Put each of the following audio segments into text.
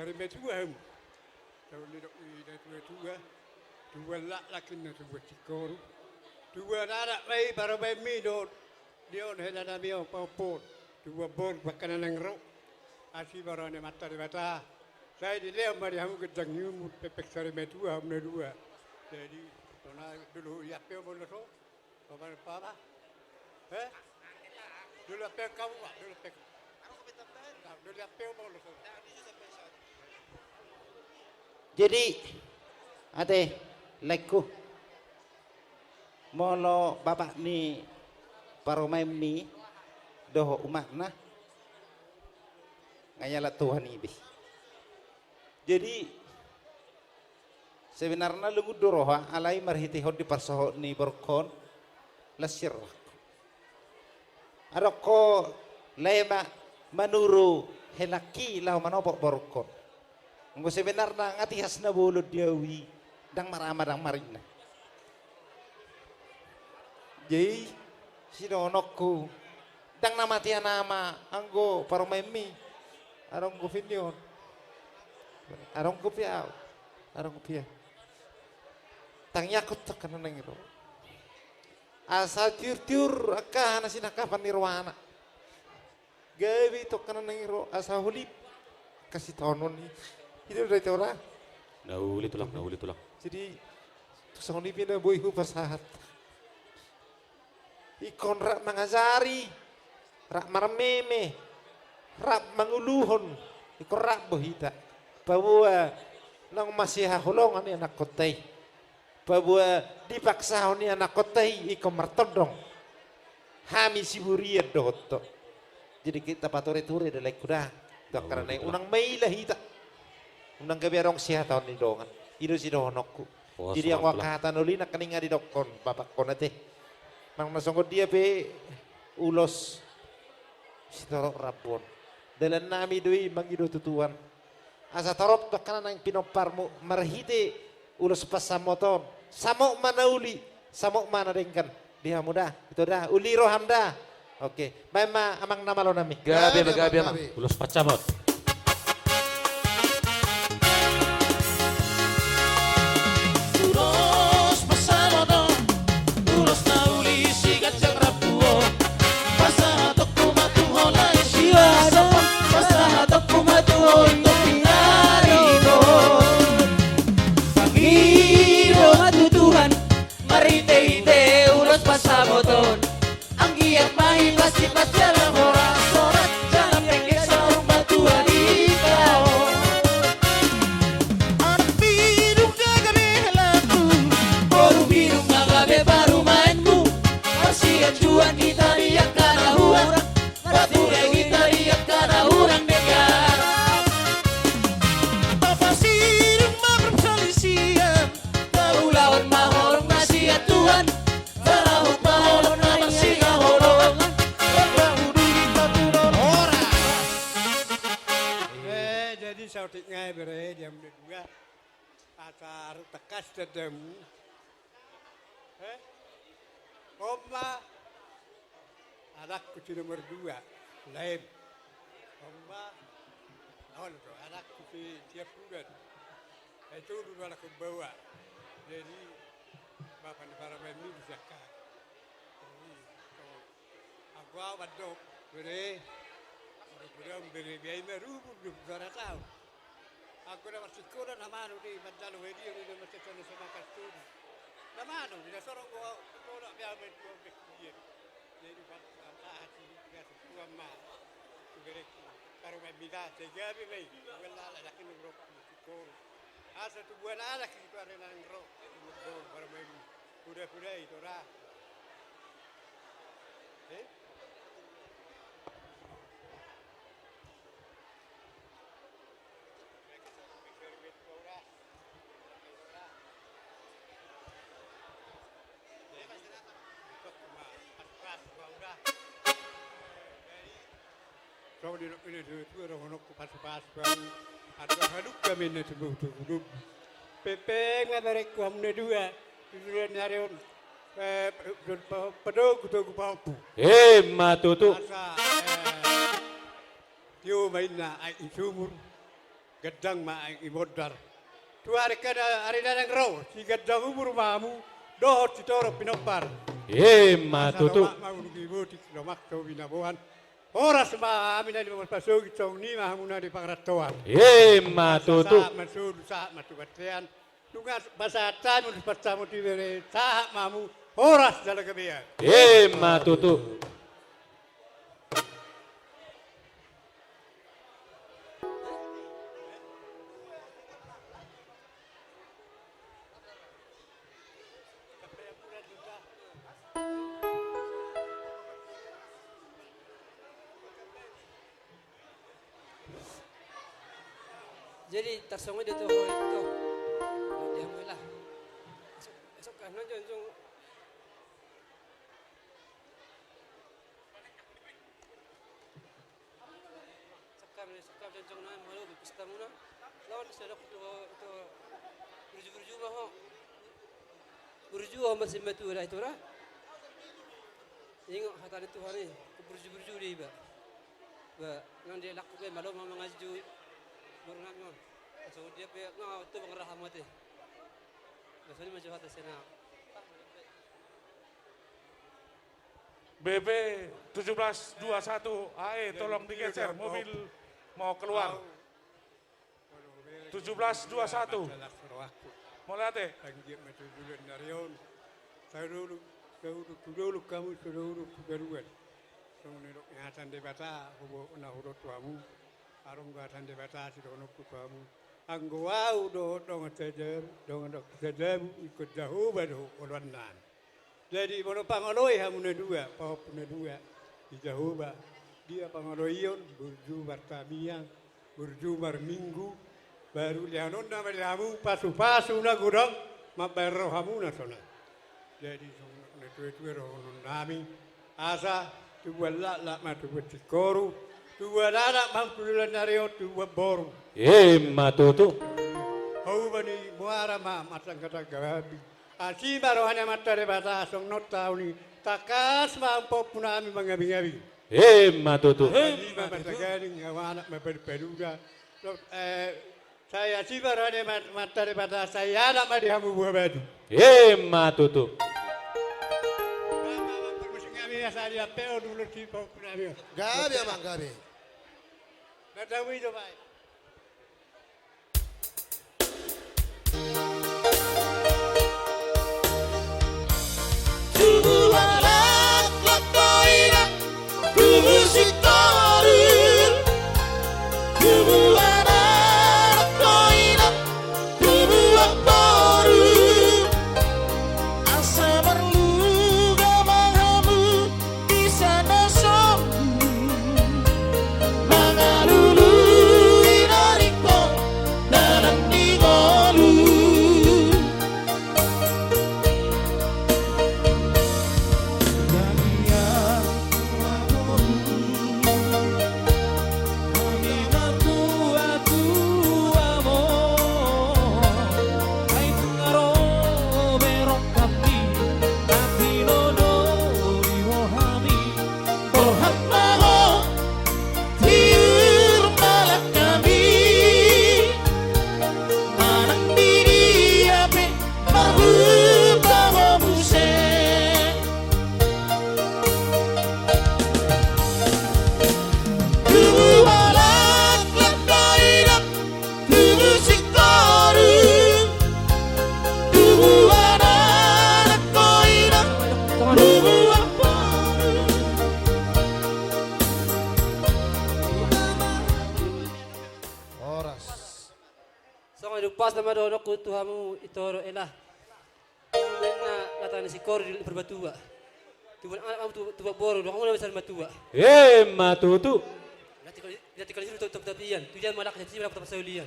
sari metua ham. Tahu ni dok ni dah tua. Dua laki na tua cikoru. Dua anak bayi baru bayi mi do. Dia on hela na bio paupur. Dua bor bakana nang ro. Asi baru ni mata di mata. Saya di leo mari hamu gedang nyumut pepek sari metua ham na dua. Jadi tona dulu ya peo bono so. Bapak apa? Dulu apa kamu pak? Dulu apa? Dulu apa bono so. Jadi ate lekku molo bapak ni paromai mi doho umakna ngayala Tuhan ibi. Jadi sebenarnya lungu doroha alai marhiti hod di parsoho ni borkon lasir. Aroko lema manuru helaki lau manopok borkon. Nggo sebenarnya ngati hasna bolod diawi dang marama dang marina. Jadi si donokku dang nama tia nama anggo paromemi arong go finion arong go piao arong go pia tang yakut tekan nang iro asal tiur akah nasi nakapan nirwana gawe to kan nang iro asal hulip kasih tonon ni itu dari tora Nauli tulak. jadi tusang ni pina boyhu pasahat ikon rak mangazari rak marmeme rak manguluhon ikon rak bohita bahwa nang masih hulongan ni anak kotai bahwa dipaksa ni anak kotai ikon martodong hami siburiat dohto jadi kita patore-ture dalai kuda dok karena unang mailah hita unang gabiarong sihat tahun ni dongan itu si dohonokku jadi yang wakatan ulina keninga di dokon bapak konate mang nasongko dia pe ulos si torok rapon dalam nami doi mangido tutuan asa torok dokana nang pinoparmu marhite ulos pasamoton samok mana samok mana dengkan dia mudah itu dah uli rohamda oke mama amang nama lo nami Gabi mah. Ulos pacamot. Tekas dadamu, Oma, anakku si nomor 2, Lem, Oma, anakku si tiap bulan, itu dulu aku bawa, jadi bapak negara ini bisa kah, aku awal dok, beri biaya merubah belum cara tahu. Aku dah masih kurang nama anu di Banjar Wedi ni dah masih kena sama kartun. Nama anu dia sorong gua nak biar berdua berkian. Jadi apa hati dia semua mah. Sudah baru membina tiga beli. Wala lah laki ni rok kur. Asa tu buat anak itu ada nang rok. Baru membina. Sudah itu dah. Kau di nak ini tu orang nak pas baru ada haluk kami ni tu betul. Pepe ngabarek kau amne dua tujuan nyarion pedok tu kupapu. Matutu. Yo main na ai sumur gedang mak imodar. Dua hari kada hari dadang roh, si gedang umur mamu, dohot si toro pinopar. Matutu. Mak mau gibu di lomak to binabuhan. Oras ma amin di mas pasog itong ni mahamuna di pangratuan. Matutu. Sa masud sa matubatean. Tungas basatan mo di patsamo di bere sa mamu oras dalaga biya. Matutu. Jadi tersongo dia tu itu. Dia mulai. Esok kan jangan sekam jangan nak malu berpesta muna. Lawan sedok itu berju mah. Berju masih matu dah itu lah. Ingat hatan itu hari berju dia ba. Ba nang dia lakukan malu mengaju. Berenang kan, so dia pihak ngau tu pengerah mati. Besok ni macam apa sena? BB 1721 AE tolong digeser mobil mau keluar. 1721 mulai deh. Lagi macam dulu narion. Dulu kamu dulu keberuan. Kemudian ingatan debata, hubo na hurut tuamu. Arung gatan de batasi do nokku kamu anggo wau do ngecejer do ngecejer ikut jauh bado olonan jadi mono pangoloi hamune dua papune dua di jauh ba dia pangoloion burju bartamiang burju minggu baru lianon na hamu pasu na gudang mabero hamuna sona jadi ne tuwe ro nami asa tuwala la matu betikoru dua anak mangkulan nario dua boru. Matutu. Hau bani muara ma matang kata gabi. Asi baru hanya mata de bata song not tauni. Takas mampu punami mangabi-ngabi. Matutu. Ma bata garing anak ma berperuda. Saya si baru hanya mata de bata saya anak ma dihamu buah batu. Matutu. Mama saya peo dulu si punami. Gabi abang gabi. Nadawi do baik. Pas nama dono ku Tuhamu itoro elah. Nena kata si kor di berbatua. Tuhan tu boru, kamu nak besar batua. Matutu. Nanti kalau itu top tapian, tujuan malah kecil malah pasal lian.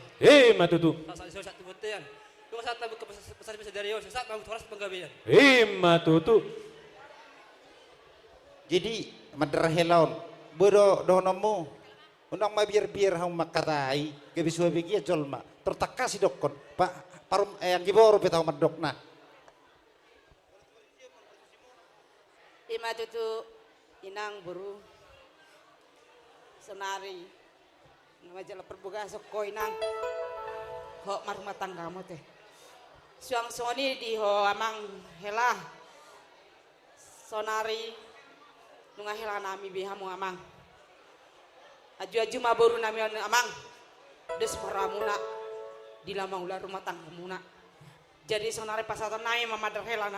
Matutu. Pasal satu botean. Lu saat tamu ke pasar dari yo, saat mau turas penggawean. Matutu. Jadi madrahelon bodo donomu undang mabir-bir hang makatai gebisua begi jolma tertakasi dokon pak parum yang giboro petau madokna Ima tutu inang buru senari Majala perbuga sokoi nang ho marumah tangga mo teh. Suang soni di ho amang hela sonari nunga hela nami bihamu amang. Aju-aju maboru nami amang. Des maramuna di lamang ulah rumah tangga muna. Jadi sonari pasatan nami mamadar hela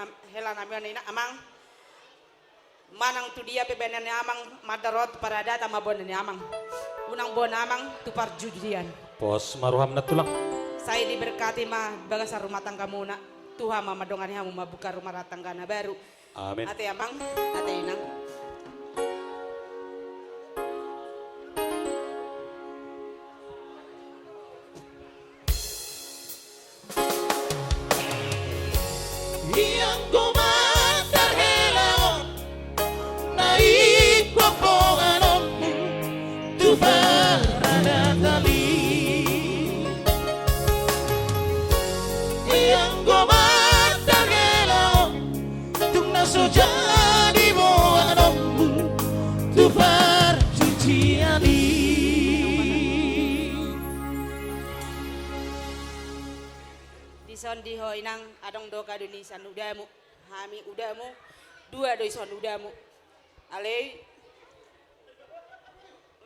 nami anina amang. Manang tu dia pebenannya amang madarot para data mabonannya amang. Unang bon amang tupar judian. Pos maruham na tulang. Saya diberkati mah bagasa rumah tangga muna. Tuhan mama dongan hamu mabuka rumah tangga na baru. Amin. Ate amang, ate inang. Iyang gumantar helaon na ikwaponganon tu para kali. Iyang gumantar helaon tung nasujani mo anon tu para cuciani. Dison di ho inang adong doka dunisan udamu. Hami udamu, dua doison udamu. Ale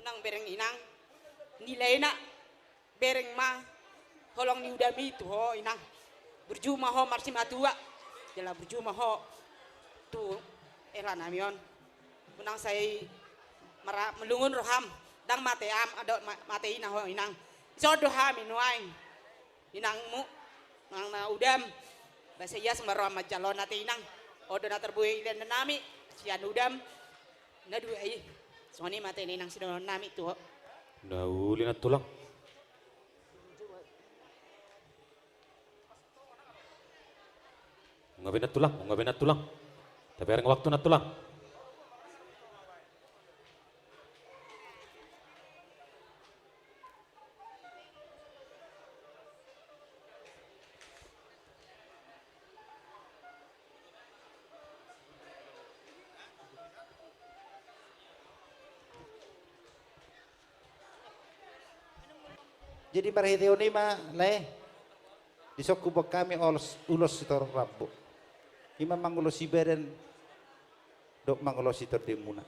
unang bereng inang nilai nak bereng mah holong ni udami itu ho inang berjuma ho marsi matua jala berjuma ho tu elan amion unang saya melungun roham dang mate am ada mate ina ho inang jodoh hami nuaing inangmu nang na udam bahasa iya sembarang amat jalon nate inang odo na terbuai ilan nami sian udam na dua ai soni mate inang sido nami tu Nauli na tulang. Ungapin na tulang. Tapi ada waktu na tulang. Jadi marhiteo ni ma le disok kubak kami ulos sitor rabu. Ima mangulos iberen dok mangulos sitor demuna.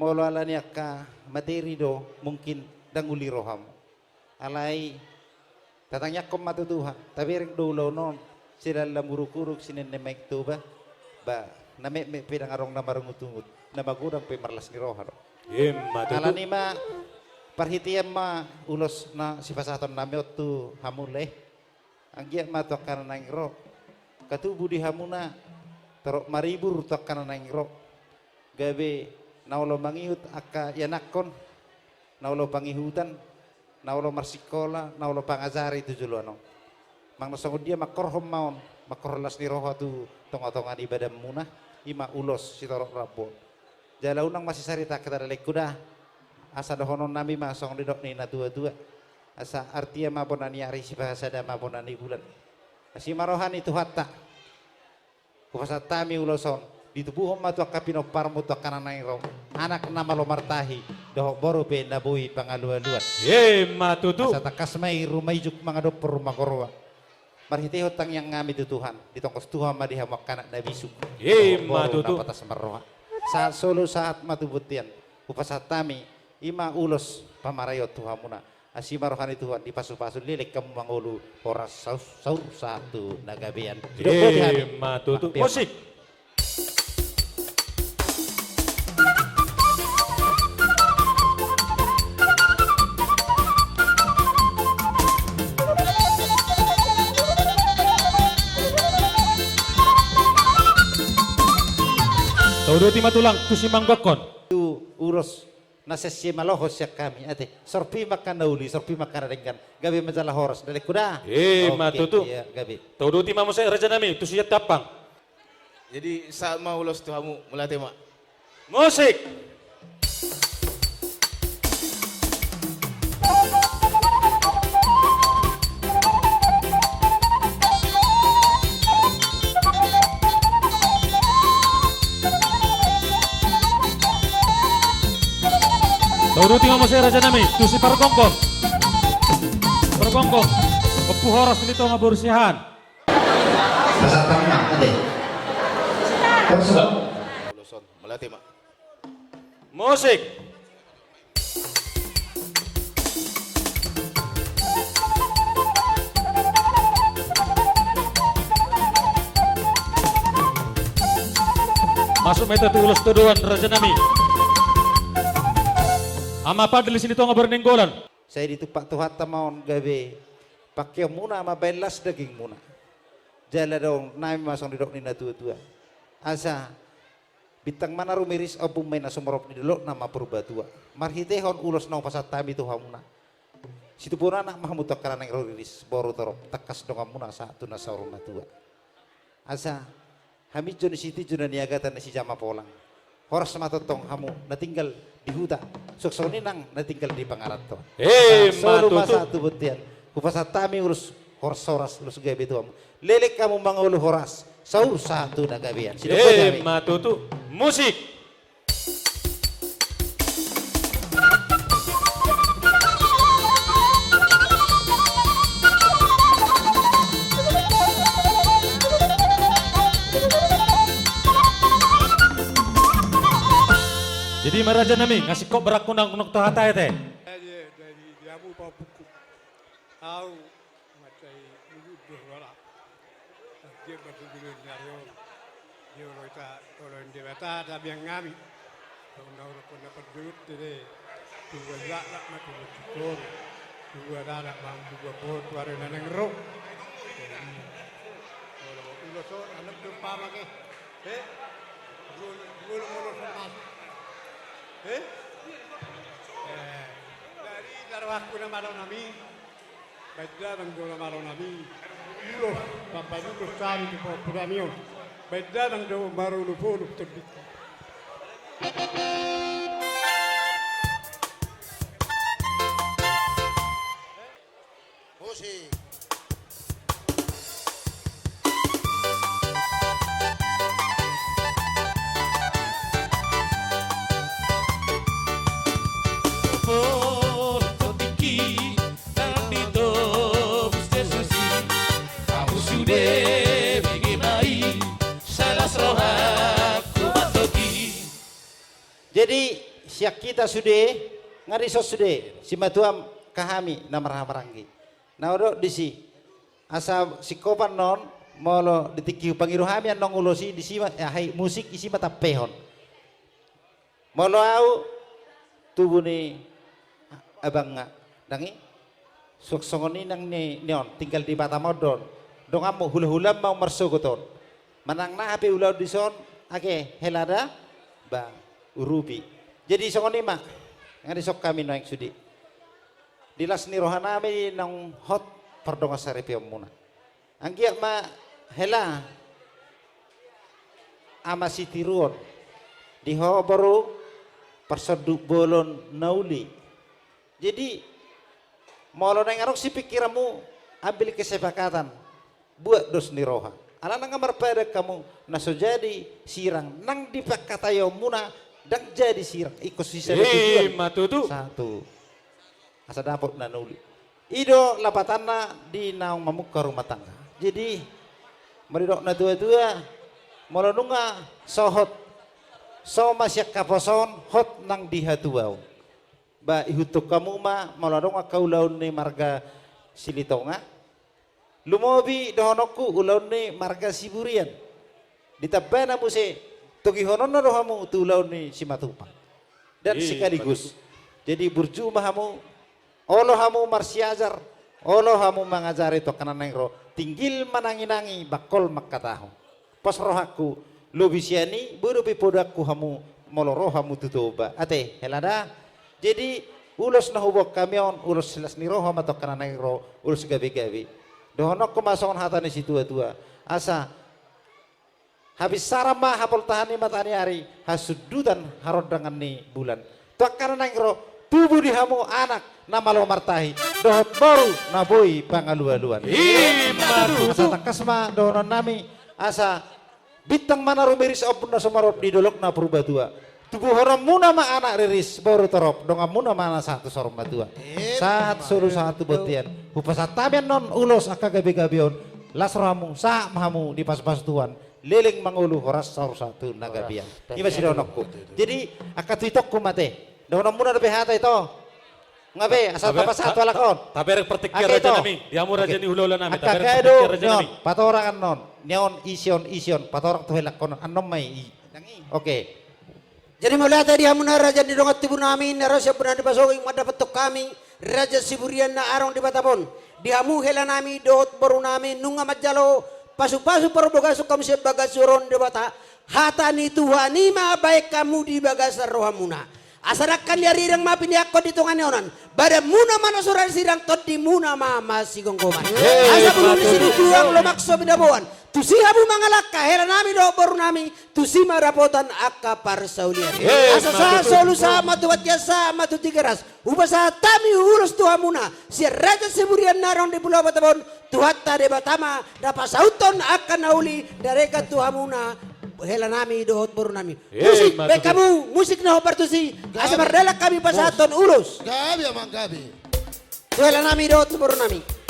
Molo alani akka materi do mungkin danguli roham. Alai tatangnya kom matutuha. Tapi ring dulu non sila lamuruk-uruk sinin nemek tu ba name me pedang arong namarungut-ungut. Namagurang pe marlas ni roharo. Matutu. Alani ma perhitian ma ulos na sifasaton nami otu hamule anggiat ma to kana nangro katubu di hamuna terok maribur to kana nangro gabe naulo mangihut akka yanakon naulo pangihutan naulo marsikola naulo pangazari tu juluano mang nasong dia makorhom maon makorlas ni roho tu tonga-tongan ibadah munah ima ulos sitorok rabo jala unang masih sarita kata kuda asa dohonon nami masong didok ni na dua-dua asa artia mabonani ari si bahasa da mabonani bulan asi marohan itu hatta kupasa tami uloson ditubuhom matu kapino parmu to kananai ro anak nama lo martahi doh boru be nabui pangaluan-luan Matutu. asa takasmai rumai juk mangado per rumah korwa marhite hotang yang ngami tu Tuhan ditongkos Tuhan madiha makanak nabisuk Matutu. napatas maroha saat solo saat matu butian kupasa tami ima ulos pamarayot Tuhamuna asima rohani Tuhan di pasu-pasu lilik kamu mangulu horas saur satu nagabian Matutu. Musik. Taudoti matulang kusimang bakon. tu uros nasesi malohos ya kami ate sorpi makan nauli sorpi makan dengan gabi majalah horas dari kuda Matutu. iya gabi Taudoti mamu saya raja nami tu siya tapang. Jadi saat mau ulos Tuhamu melatih mak. Musik. Uruti ngomong saya Raja Nami, tu si Parkongkong. Parkongkong, Opu horas nito nga bursihan. Uloson, melatih mak. Musik. Masuk metode ulos tuduhan Raja Nami. Ama padli sini to nga bernenggolan. Saya ditupak Tuhan tamon gabe. Pakai muna ama belas daging muna. Jala dong nami masang didok nina tua-tua. Asa bitang mana rumiris obum main asumrop ni delok nama purba tua. Marhitehon ulos nau pasat tami Tuhan muna. Situ pun anak mahmud karena yang riris boru torop takas dong muna satu nasauruna tua. Asa hamid joni siti jona niaga tan si jama polang. Horas matotong hamu natinggal di huta. Sok-sok nang natinggal di pangarat to. Solo masa tu butian. Kupasat tami urus horas urus gabe tu hamu. Lelek kamu mangulu horas. Saur satu na gabean. Matutu musik. Jadi Raja Nami ngasih kok berak kunang kunuk to hata teh. Dari diamu pa buku. Au macai mudu wala. Dia berdua nyario. Dia loita orang dewata ada yang ngami. Tahun pun dapat duit deh. Dua lak matu cukur. Dua anak bambu dua pot baru nanang rok. Kalau ulo so anak dumpa make. Gul mas. Dari darwahku na marau nami, beda ng dola marau nami, ulo, papalu kusari di populamion, beda ng dola marau lupo terbit. Musik. Jadi siak kita sudah ngarisos sudah si matuam kahami namar hamaranggi. Nah udah di si asa sikopan non molo ditiki pangiru hami nong ulosi di si hai musik isi mata pehon. Molo au tubuh ni abang nggak dangi sok songoni nang ni neon tinggal di Batamodon. Dong amu hula-hula mau mersogoton. Manang na api ulau di son ake helada bang urubi. Jadi songoni mah ngadi sok kami noeng sudi. Dilas ni rohanami nang hot pardonga sarepi muna. Anggiak ma hela ama sitiruon di baru perseduk bolon nauli. Jadi molo nang arok si pikiramu ambil kesepakatan buat dos ni roha. Ala nang ngamar pada kamu naso jadi sirang nang dipakatayo muna dan jadi sirang ikut sisa matutu satu asa dapot na nuli ido lapatana di naung mamuka rumah tangga jadi meridok na tua-tua molonunga sohot so masyak kaposon hot nang dihatuau ba ihutuk kamu ma molonunga kaulaun ni marga silitonga lumobi dohonoku ulaun ni marga siburian ditabana muse togi honon na rohamu tulaw ni si Matupang dan sekaligus jadi burjuma hamu olo hamu marsiajar olo hamu mangajari to kanan ro tinggil mananginangi bakol makataho pas rohaku lobisiani buru pipodaku hamu moloro hamu tutuba ate helada jadi ulos na hubok kamyon ulos silas ni roha mato kanan ro ulos gabi-gabi dohonok kumasongon hata ni si tua-tua asa habis sarama hapol tahani matani hari hasudutan harodangan ni bulan. Tuak karena nangro tubuh di hamu anak nama lo martahi dohot baru naboi pangalu-aluan. Asa takasma dohonon nami asa bintang mana rumiris opun na sumarop di dolok na purba tua. tubuh orang muna ma anak riris baru torop dong muna mana satu sorong batua saat suruh satu botian upasat tabian non ulos aka gabi-gabion lasramu sa mahamu di pas-pas tuan liling mangulu horas sorong satu nagabian ini masih donokku jadi aka tuitokku mate dong muna lebih hata itu ngabe asal papa satu lakon Tabereng pertikir raja nami. Diamu raja ni hulola nami. aka Tabereng kado pertikir raja non nami. patorang kan non neon ision patorang tuh lakon anom mai oke. Jadi mulai tadi hamuna raja di dongat tibu nami narasya pernah dipasoking madapat to kami raja siburian na arong di Batapon dihamu hela nami dohot baru nami nunga majalo pasu-pasu perboga sukam siya bagasuron di bata hatani tuhani ma baik kamu di bagasar rohamuna asarakan yari rang mapini ako dito nga neonan bada muna mana suran sirang tot di muna mama sigonggoman asa belum disinukluang lomakso bidabuan tusi habu mangalaka hela nami do baru nami tusi marapotan akka parsaulian asa sa solu sa matuwat ya sa matutigeras ubasa tami urus tuha muna si raja siburian narong di pulau Batabon tuhatta de Batama dapasauton akka nauli dareka tuha muna hela nami dohot baru nami musik baik kamu musik na hopartusi asa mardala kami pasaton ulus Gabi amang gabi. hela nami dohot baru nami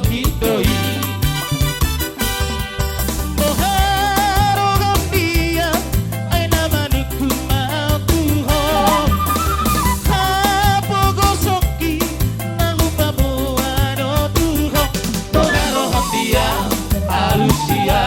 kitoi Moharo gambia aina manuku mautuho Hapogo soki nagupa buano tuho Moharo gambia alusia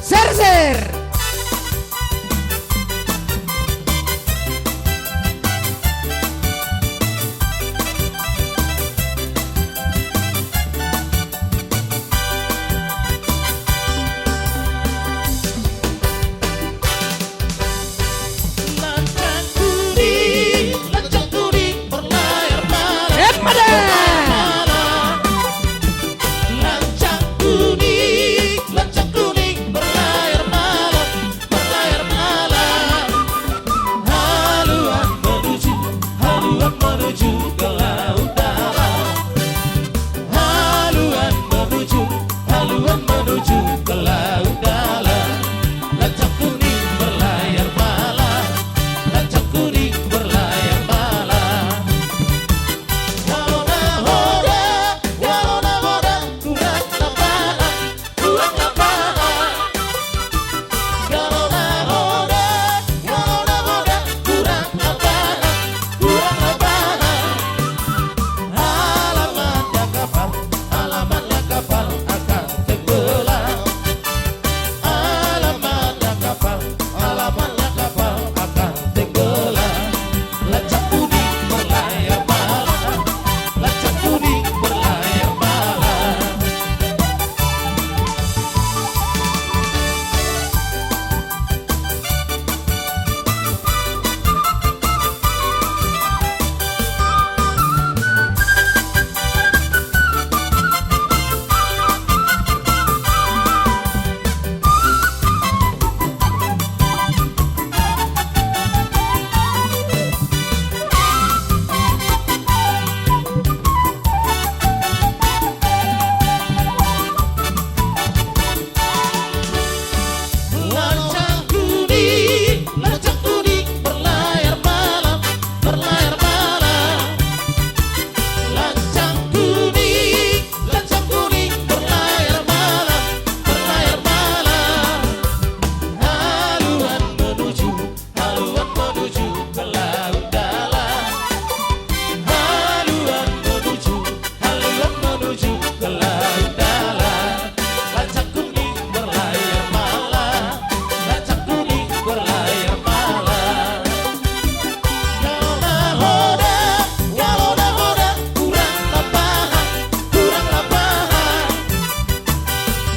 Serser. Lancang kuning berlayar malam Lancang kuning berlayar malam Haluan menuju ke laut dalam Haluan menuju ke laut dalam Lancang kuning berlayar malam Lancang kuning berlayar malam Walona hoda kurang lapangan Galona hoda kurang lapangan Alamatnya kapal akan tenggelam Alamatnya kapal akan tenggelam Lancang kuning berlayar malam Lancang kuning berlayar malam Lancang kuning berlayar malam Lancang kuning berlayar malam Haluan menuju ke laut dalam Haluan menuju ke laut dalam Lancang kuning berlayar malam Lancang kuning berlayar malam Galona hoda kurang lapangan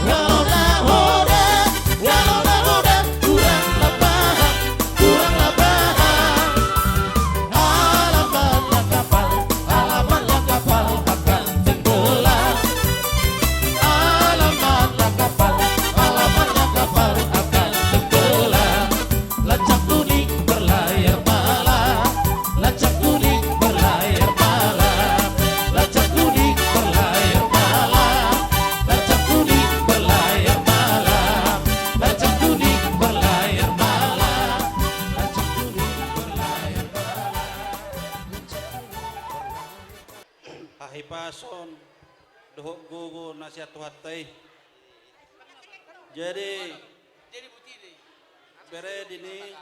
Galona hoda kurang lapangan Alamatnya kapal akan tenggelam Alamatnya kapal akan tenggelam Lancang kuning berlayar malam Lancang kuning berlayar malam Lancang kuning berlayar malam Lancang kuning berlayar malam Lancang kuning berlayar malam Lancang kuning berlayar malam Ahipason dohok gugu nasihat tuhatai. Jadi bere dini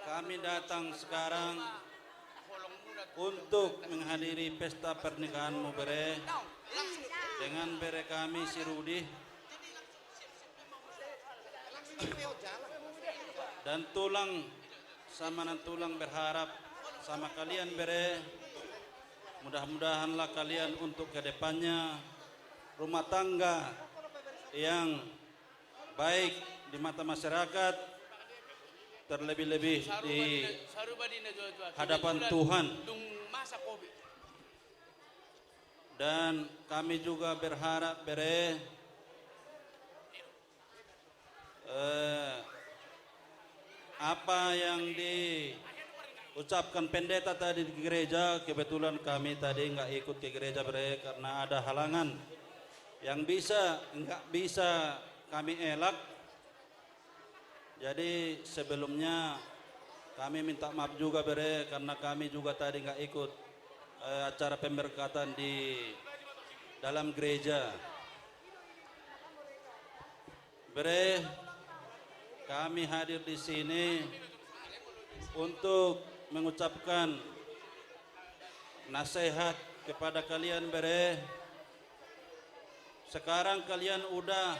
kami datang sekarang untuk menghadiri pesta pernikahanmu bere dengan bere kami si Rudi dan tulang sama nan tulang berharap sama kalian bere, mudah-mudahanlah kalian untuk kedepannya rumah tangga yang baik di mata masyarakat, terlebih-lebih di hadapan Tuhan. Dan kami juga berharap bere apa yang diucapkan pendeta tadi di gereja, kebetulan kami tadi nggak ikut ke gereja bere karena ada halangan yang nggak bisa kami elak. Jadi sebelumnya kami minta maaf juga bere karena kami juga tadi nggak ikut acara pemberkatan di dalam gereja. Bere, kami hadir di sini untuk mengucapkan nasihat kepada kalian bere. Sekarang kalian udah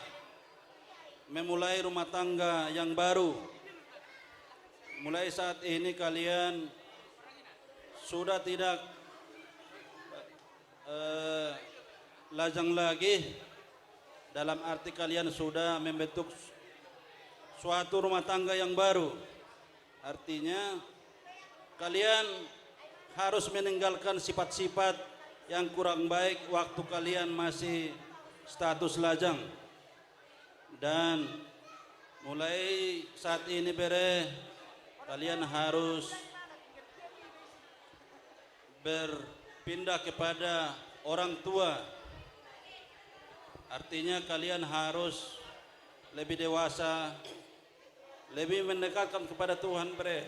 memulai rumah tangga yang baru. Mulai saat ini kalian sudah tidak lajang lagi, dalam arti kalian sudah membentuk suatu rumah tangga yang baru. Artinya kalian harus meninggalkan sifat-sifat yang kurang baik waktu kalian masih status lajang. Dan mulai saat ini bere, kalian harus berpindah kepada orang tua. Artinya kalian harus lebih dewasa, lebih mendekatkan kepada Tuhan bere.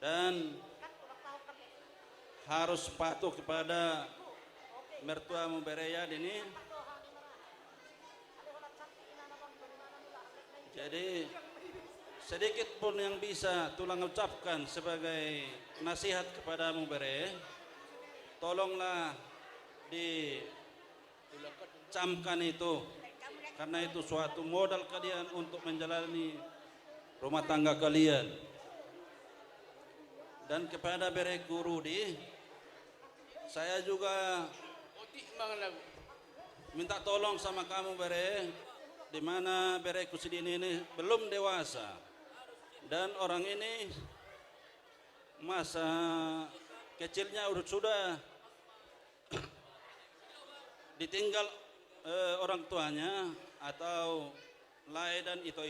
Dan harus patuh kepada mertuamu bere ya dini. Jadi sedikit pun yang bisa tulang ucapkan sebagai nasihat kepadamu bere, tolonglah dicamkan itu, karena itu suatu modal kalian untuk menjalani rumah tangga kalian. Dan kepada bere guru saya juga minta tolong sama kamu bere, di mana bere kusidini ini belum dewasa dan orang ini masa kecilnya sudah ditinggal orang tuanya atau lai dan itu.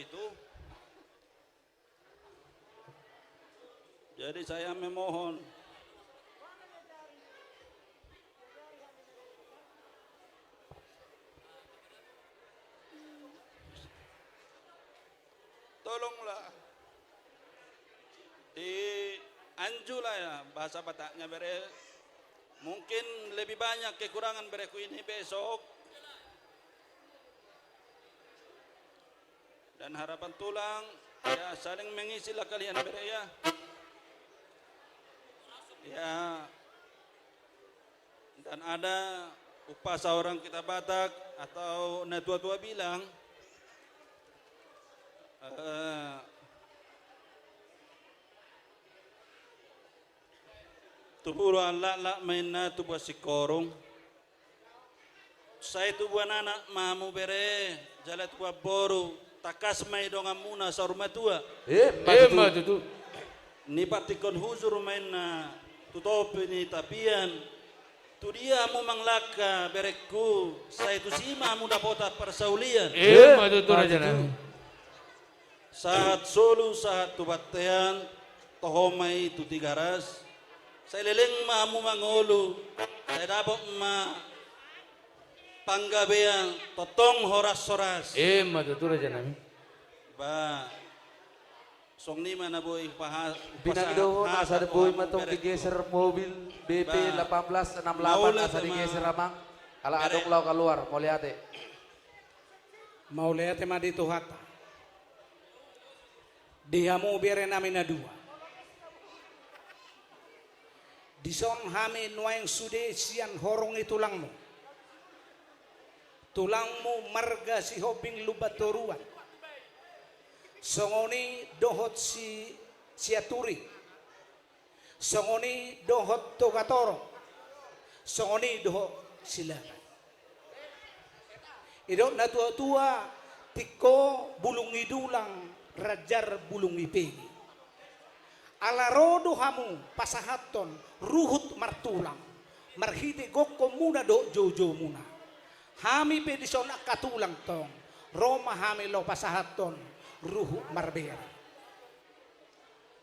Jadi saya memohon tolonglah di anjulah ya bahasa Bataknya bere. Mungkin lebih banyak kekurangan bereku ini besok. Dan harapan tulang ya saling mengisilah kalian bere ya. Ya. Dan ada upasa orang kita Batak atau tua-tua bilang tuburu la maina tubuh si korong. Saya tubuh anak mamu bere jalan tua boru takas mai dong amuna saruma tua. Matu. Ni patikon huzur maina tutopi ni tapian. Tu dia mu manglaka bereku. Saya tu sima mu dapota persaulian. Matu tu raja. Saat solu saat tubatean tohomai tu tigaras. Saya leleng mamu mangolu. Saya dapat panggabean totong horas-horas. Matu tu raja nami. Ba Song ni mana boy Binagdoon, asa na boy matong digeser mobil BP 1868 asa digeser ramang. Ala adong law keluar, moliate. Mauliate ma dito hata. Dihamu bere namin na dua. Dison hami nuayang sude siyan horong itulang mo. Tulang mo marga si hobing lubatoruan. Songoni dohot si siaturi. Songoni dohot togatoro. Songoni dohot silangan. Idok na tua-tua tiko bulung idulang rajar bulung ipegi. Alarodo hamu pasahaton ruhut martulang. Marhide gokko muna do jojo muna. Hami pedison katulang tong. Roma hami lo pasahaton ruhut marbera.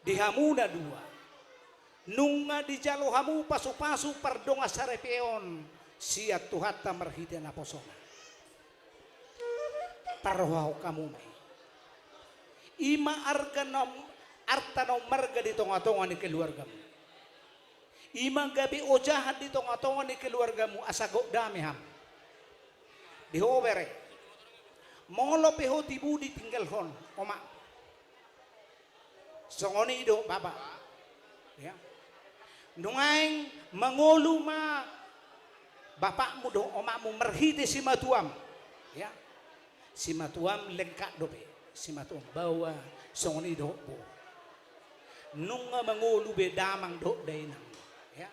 Dihamuna dua. Nunga di jalo hamu pasu-pasu pardonga sarepeon. Siat tuhata marhide na posona. Parwaw kamu may. Ima artanong marga di tonga-tonga ni keluarga mo. Ima gabi o jahat di tonga-tonga ni keluarga mo asago dami ham. Dihobere. Molo peho tibudi tinggal hon. Oma. Songoni do baba. Ya. Nungaing mangolu ma bapakmu do omakmu merhiti si matuam. Ya. Si matuam lengkap dope. Si matuam bawa songoni do bo. Nunga mangulu be damang do dainang. Ya.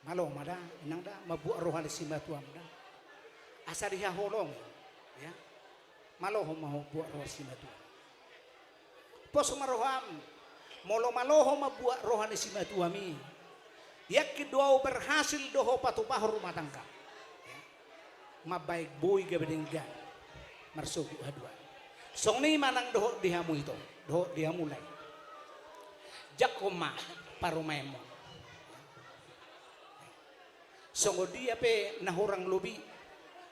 Malo mada inang da mabuat rohani si matuam da. Asa dia holong. Ya. Malo mau buat roh si matuam. Pos maroham. Molo maloho mabuat rohani si matuami. Yakin doa berhasil doho patupah rumah tangga. Ya. Mabaik boy gabedenggan. Marsuku aduan. Song ni manang doho dihamu itu. Doho dihamu lain. Jakoma parumemo. Songo dia pe nahurang lubi.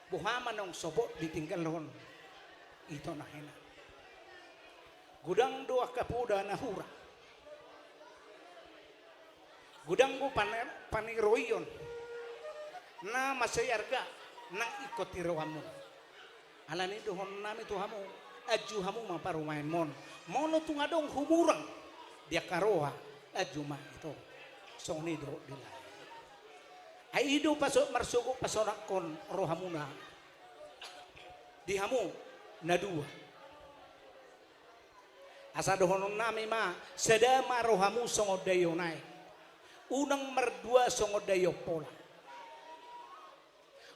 Buhama nong sobot ditinggal hon. Ito na hina. Gudang doa kapuda nahura. Gudang ko paniroyon. Na masayarga nang ikoti rohamu. Alani dohon nami tuhamu aju hamu maparumain mon mono tungadong humurang dia karoha aju ma itu song ni do dila ai ido pasok marsugo pasorak kon rohamuna dihamu na dua asa dohon nami ma sedama rohamu songo dayo nai unang merdua songo dayo pola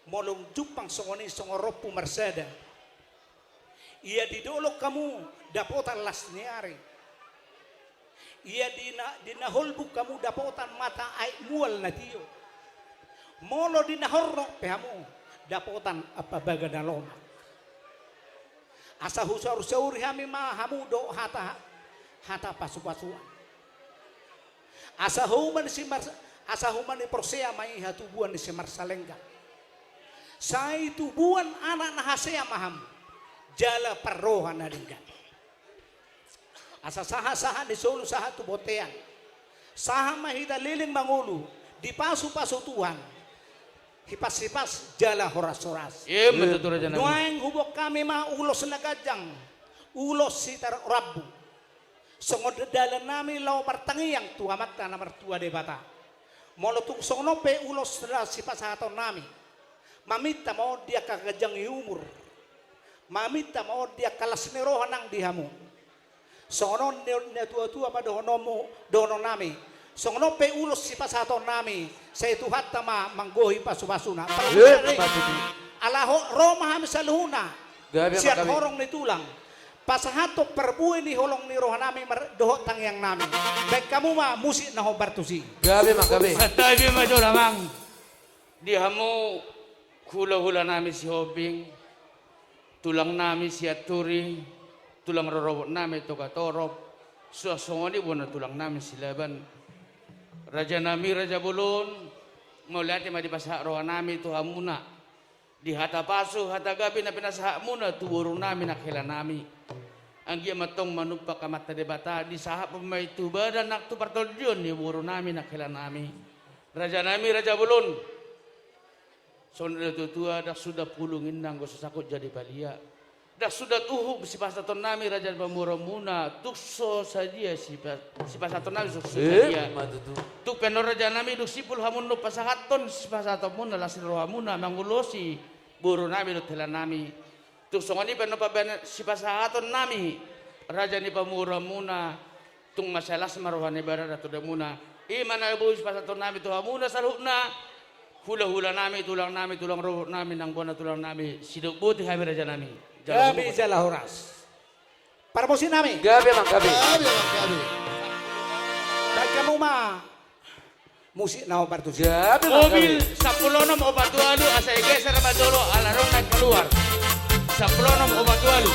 molong jupang songoni songoropu marsada. Ia didolok kamu dapotan lasniari. Ia dinaholbuk kamu dapotan mata aik mual natio. Molo dinahorno pehamu dapotan apa baga daloma. Asa husar sauri hami ma hamu do hata pasu-pasuan. Asa human ni persea mai hatubuan di semarsalengga. Sai tubuan anak nahasea maham jala perrohan nadinggan asa saha di solo saha tu botean saha mahita liling mangulu di pasu-pasu Tuhan hipas-hipas jala horas-horas nuaing hubok kami ma ulos nagajang ulos sitar rabu songod dalan nami lau martangiyang tuamat na martua de bata molotung songnope ulos na sipasaton nami mamita mau dia kagajang umur. Mamita mau dia kalas nerohan nang dihamu. Sono ne tua-tua pada dono nami. Sono pe ulos si pasaton nami. Saya tuhat tama manggohi pasu-pasuna. Alaho Roma ham saluhuna. Siat horong ni tulang. Pasahato perbuih ni holong ni rohan nami dohot tangyang nami. Baik kamu mah musik na hobartusi. Gabi mak gabi. Tabi ma dolamang. Dihamu hula-hula nami si hobing, tulang nami si aturi, tulang rorobot nami tokatorop, suasongoni buana tulang nami si laban. Raja nami Raja Bulun, ngoliati ma di pasahak roha nami tu hamuna. Di hata pasu, hata gabi na pinasahak muna tu burung nami nakela nami. Anggi matong manupa kamata debata di sahap pemai tu badan nak tu partoljon ni buru nami nak helan nami. Raja nami Raja Bulun. Sonda tua dah sudah pulungin nang sesakut jadi balia. Dah sudah tuhu si pasaton nami Raja Bamuramuna tukso sadia si pasaton nami tukso sadia. Tuk penor Raja nami duk sipul hamun no pasahaton si pasaton muna lasir rohamuna mangulosi buru nami no helan nami. Tuk songani penapa si pasahaton nami Raja ni Bamuramuna tung masalah semaruhane barada tu damuna. Imana ibu si pasaton nami tu hamuna salukna. Hula-hula nami, tulang roh nami, nang buana tulang nami. Siduk buti kami Raja nami. Gabi jalah horas. Parmosi nami. Gabi emang gabi. Dan kamu mah musik na obat tu. Gabi mobil 10 obat alu asa geser badolo alarong naik keluar. 10 obat alu.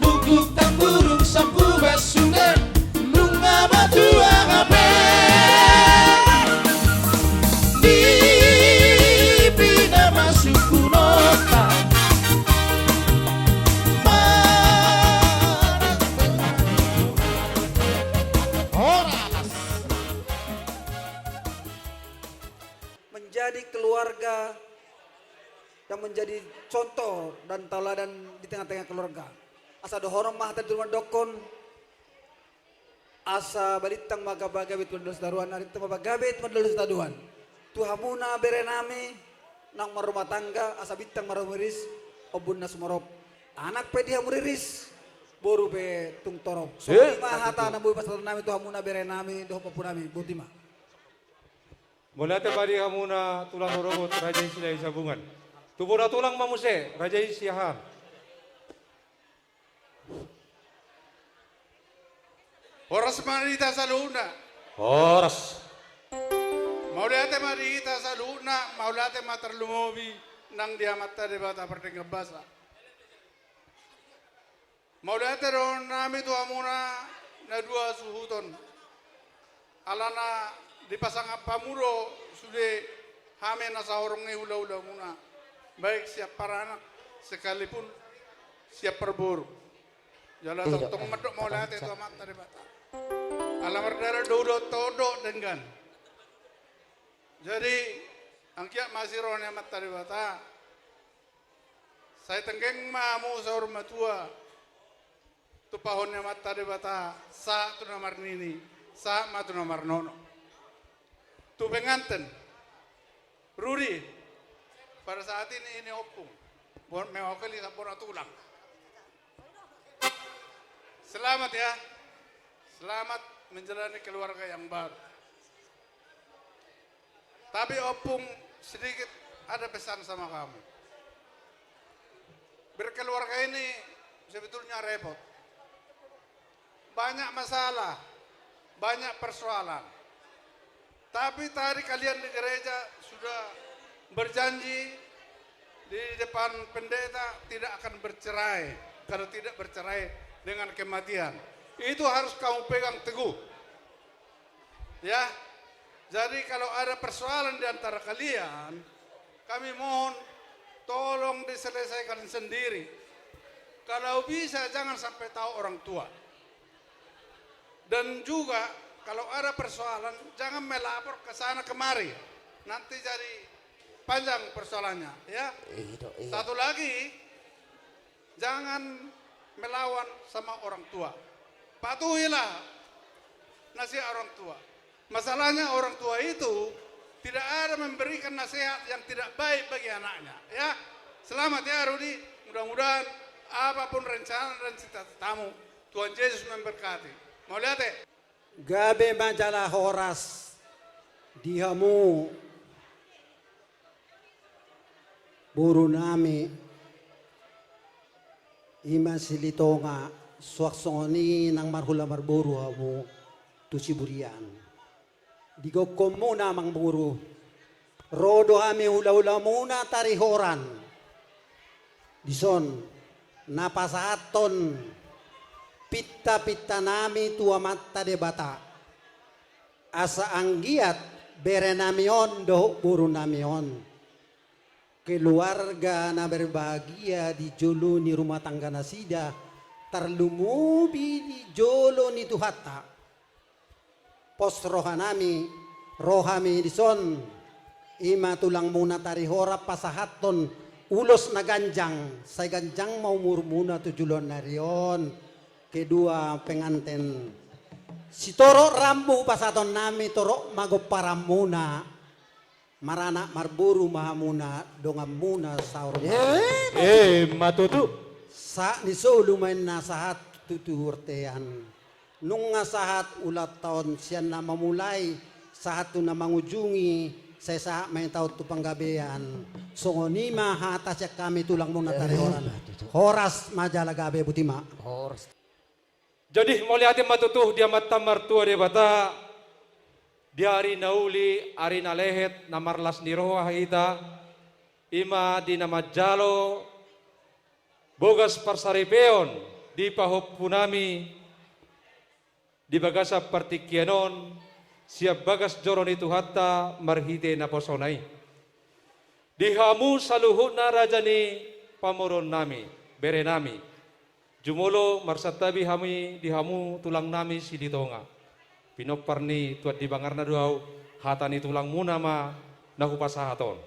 Buku tang burung sapu basude lunga menjadi keluarga yang menjadi contoh dan tauladan di tengah-tengah keluarga. Asa dohorong mah tadi rumah dokon, asa balitang magabagabit madalus daruan, arit magabagabit madalus daruan. Tuhamuna berenami nang marumah tangga, asa bitang marumiris, obun na sumarop. Anak pe dia muriris, boru pe tung torong. So mahata na buhay pasal nami tuhamuna berenami, doho papunami, butima. Mula tebari hamuna tulang robot raja silai sabungan. Tubura tulang mamuse raja siahan. Horas marita sa luna. Horas. Maulate marita sa luna, maulate matarlumobi nang diamata de bata pertengah basa. Maulate ron nami tu amuna na dua suhuton. Alana dipasang pamuro sudah hame nasa horongnya ula-ula muna. Baik siap para anak sekalipun siap berburu. Jalan tong medok maulate tu amat dari bata. Alamar darah dodo todo dengan. Jadi angkiat masih rohnya amat dari bata. Saya tenggeng mamu sahur matua. Tu pahonnya mata de bata sa tu nomor nini sa matu nomor nono tu pengantin Rudi pada saat ini opung bon mewakili sapura tulang selamat ya, selamat menjalani keluarga yang baru. Tapi opung sedikit ada pesan sama kamu. Berkeluarga ini sebetulnya repot. Banyak masalah, banyak persoalan. Tapi tadi kalian di gereja sudah berjanji di depan pendeta tidak akan bercerai. Kalau tidak bercerai dengan kematian. Itu harus kamu pegang teguh. Ya, jadi kalau ada persoalan di antara kalian, kami mohon tolong diselesaikan sendiri. Kalau bisa jangan sampai tahu orang tua. Dan juga kalau ada persoalan jangan melapor ke sana kemari. Nanti jadi panjang persoalannya, ya. Satu lagi, jangan melawan sama orang tua. Patuhilah nasihat orang tua. Masalahnya orang tua itu tidak ada memberikan nasihat yang tidak baik bagi anaknya, ya. Selamat ya Rudi, mudah-mudahan apapun rencana dan cita-citamu Tuhan Yesus memberkati. Mau lihat ya? Gabe majalah Horas dihamu buru nami ima silitonga suaksoni nang marhula marburu hamu tu siburian digo komuna mang buru rodo hami hula-hula muna tarihoran dison napasaton pitta-pitta nami tua matta de bata asa anggiat bere namion do buru namion keluarga na berbahagia di jolo ni rumah tangga nasida terlumubi di jolo ni tuhata pos rohanami rohami dison ima tulang muna tari hora pasahaton ulos na ganjang say ganjang mau murmuna tujulon narion kedua pengantin si toro rambu pasaton nami toro magoparamuna marana marburu mahamuna dongamuna saur matutu sa ni so lumayan na sahat tutuhurtean nung nga sahat ulat taon siya na mamulay sahat tu na mangujungi sa sa may tao tu panggabean so nima hata siya kami tulang muna tarihoran Horas majala gabe butima Horas. Jadi mau lihatin matutuh dia mata martua dia bata dia hari nauli hari nalehet namarlas ni roha ita ima di nama jalo bogas parsaripeon di pahop punami di bagasa partikianon siap bagas joron itu hatta marhite na posonai dihamu saluhut na rajani pamoron nami bere nami Jumulo marsatabi hami dihamu tulang nami silitonga. Pinoparni tuat di bangarna duau hatani tulang muna ma nahupasahaton.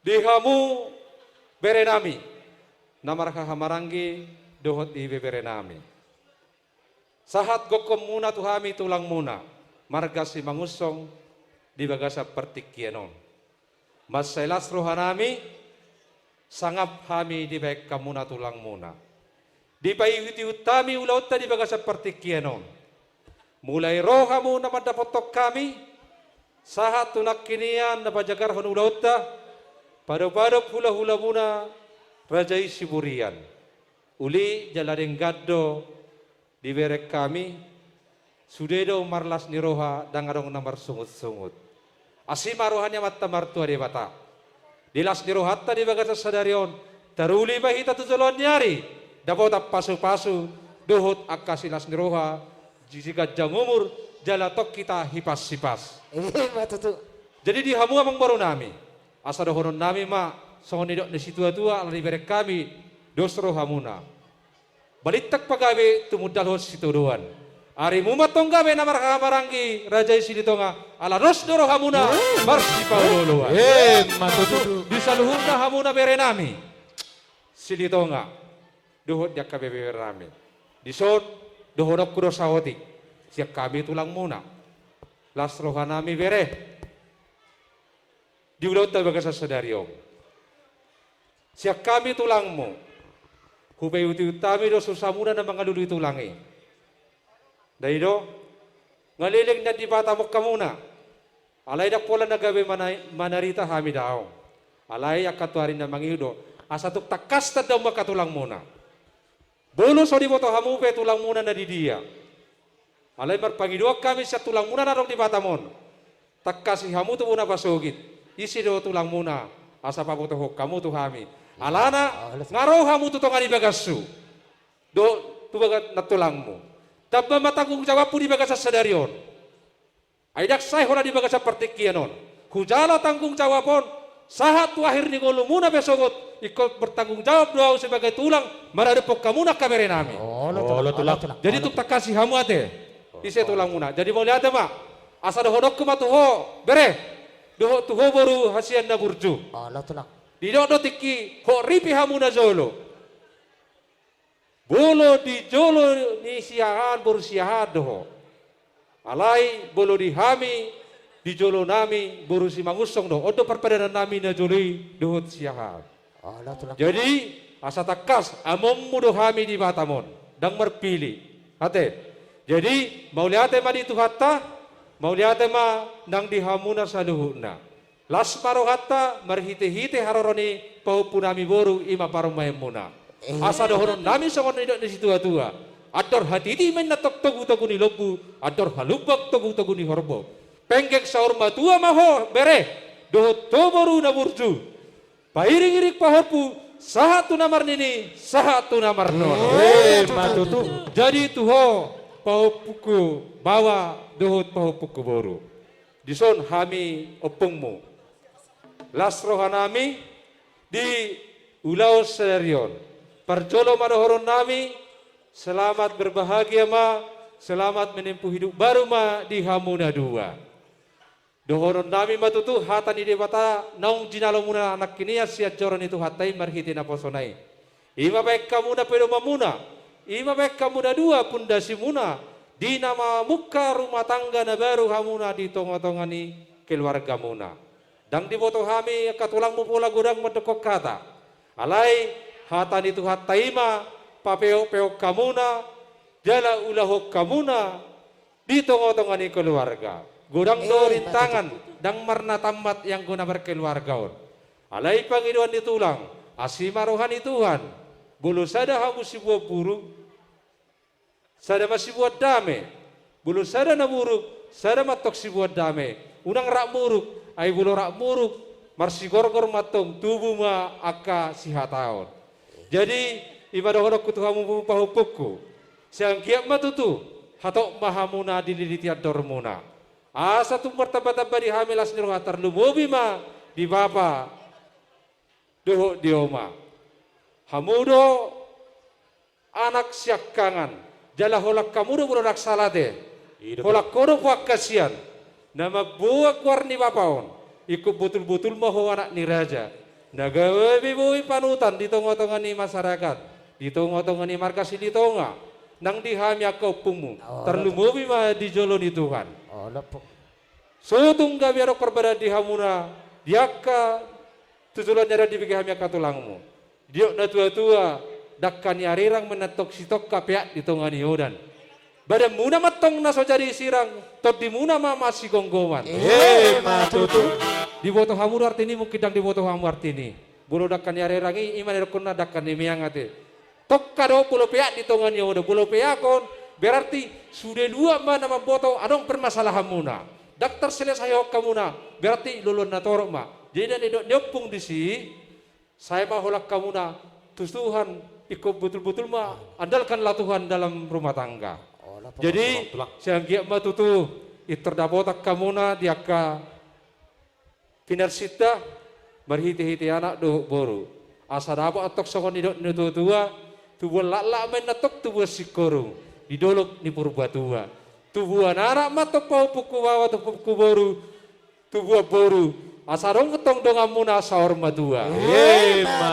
Dihamu berenami, namarka hamaranggi dohot di berenami. Sahat gokom muna tuhami tulang muna, marga si mangusong di bagasa pertikienon. Mas selas rohanami, sangap hami di baik kamuna tulang muna. Di payuti utami ulauta di bagasa pertikienon. Mulai rohamu na madapotok kami, sahat tunak kinian na pajagar honulauta, pado-pado hula-hula muna rajai siburian. Uli jalaring gaddo di berek kami, sudedo marlas niroha dangarong namar sungut-sungut. Asima rohanya mata martua di bata. Dilas nirohatta di bagasa sadarion, taruli bahita tuzolon nyari, dapat pasu-pasu, dohot akasilas niroha, jika jangumur jalatok kita hipas-hipas. Jadi di hamu amang baru nami. Asa dohonon nami ma songonidok di situ tua alari berek kami dosro hamuna. Balitak pagawe tumudal hos situ doan. Ari mumat tonggawe namar kamaranggi rajai sini tonga ala ros doro hamuna marsi pauloloa. Matutu bisa luhurna hamuna bere nami. Sini tonga dohot yak kabe bere nami. Dison dohodok kudo sawoti. Siak kami tulang muna. Las rohanami bere. Diulau ta bagasa sadariom. Siak kami tulangmu. Hubay uti utami do susamuna na mangalului tulangi. Daido ngaliling na di bata mo kamuna. Alay dak pola nagabe manarita hami daong. Alay akatuarin na mangido. Asatuk takas ta daw makatulang muna. Bolo so di boto hamupe tulang muna na di dia. Alay marpangiduak kami sa tulang muna narong di batamon. Takkasi hamu tu muna pasugit. Isi do tulang muna. Asa paputuhok kamu tu hami. Alana ngaro hamu tu tongani bagasu. Do tu bagat natulangmu. Tabba matanggung jawab pun di bagasa sadarion. Aidak say hola di bagasa pertikianon. Hujala tanggung jawabon. Sahat tu akhir ni golu muna besogot. Ikut bertanggung jawab doa sebagai tulang. Maradepok kamu nak kamere nami. Tulang. Jadi tu tak kasih hamu ate. Isi tulang muna. Jadi mau lihat mak. Asa dohodok kematuho bere. Doho tuho baru hasian na burju. Di dodo tiki ho ripi hamu na zolo. Bolo di jolo ni siahan baru siahan doho. Alai bolo di hami di jolo nami baru si mangusong doho. Odo perpedanan nami na joli doho siahan. Jadi asa takas amom mudo hami di batamon dang merpili. Ate. Jadi mau lihat ma di tuhatta, mau lihat ma nang di hamuna saluhuna. Las marohatta marhite-hite haroroni paupunami boru ima parumaemuna. Asa dohoron nami songon idok di situ tua. Ador hatiti men natok togu-togu ni lobu, ador halubak togu-togu ni horbo. Penggek saur matua maho bere, dohot toboru na burju. Pairing-irik pahorpu, sahatu namar nini, sahatu namar nono. Matutu. Jadi tuho pahupuku bawa dohot pahupuku boru. Dison hami opungmu. Las rohanami di ulau serion. Perjolo madohoron nami, selamat berbahagia ma, selamat menempuh hidup baru ma di hamuna dua. Dohoron nami matutu hatan ide bata naung jinalomuna anak kini siat joron itu hatai marhiti na posonai. Ima baik kamu na pedo mamuna, ima baik kamu na dua pundasi muna. Di nama muka rumah tangga na baru hamuna di tonga-tongani keluarga muna. Dang di boto hami katulangmu pula gudang mendekok kata. Alai hatan itu hataima papeo-peo kamuna jala ulahok kamuna di tonga-tongani keluarga. Gudang do rintangan dang marna tamat yang guna berkeluargaon. Alai pangiduan ditulang asima rohani Tuhan. Bulu sada hamu si buah buruk. Sada masih buat dame, bulu sada na buruk, sada matok si buat dame. Unang rak muruk, ay bulu rak muruk, marsi gorgor matong tubuh ma aka si hataon. Jadi ibadah hodok kutuhamu pahupuku, siang kiak matutu, hatok mahamuna dililitian dormuna. Asa tu martaba-taba di hamilas nirohatar lumubi ma di bapa, doho dioma. Hamudo anak siak kangan. Jala holak kamu do budak salade. Holak kono puak kasian. nama buak warni bapaon. Ikut betul-betul mahu anak ni raja. Nagawe bibui panutan di tengah-tengah ni masyarakat. Di tengah-tengah ni markas di tengah. Nang dihami kau pumu. Terlumubi mah di jolon di Tuhan. Sutung gabi arok perbada di hamuna. Diaka tujulan nyara di bagi hami tulangmu. Diok na tua-tua. Dakkan yarirang menetok sitok kapiak di tengah ni hudan. Bada muna matong na so jadi sirang, tot di muna masih gonggoman. Matutu. Di boto hamur artini mungkin dang di boto hamur artini. Bulu dakkan yare rangi iman erkuna dakkan imiang ate. Tok kado pulau peak di tongannya udah pulau peakon berarti sudah dua mana boto adong permasalahan muna. Dokter selesai kamuna berarti lulun na torok ma. Jadi dan nyopung di si saya mau holak kamuna Tuhan ikut betul-betul ma andalkanlah Tuhan dalam rumah tangga. Jadi siang giat matutu terdapat kamuna diaka finarsita berhiti-hiti anak do boru asa dapat atok songon idok nutu tua tubuh lak men atok tubuh sikorung didolok ni purba tua tubuh anak matok pau puku bawa puku boru tubuh boru asa dong ketong dong amuna saor madua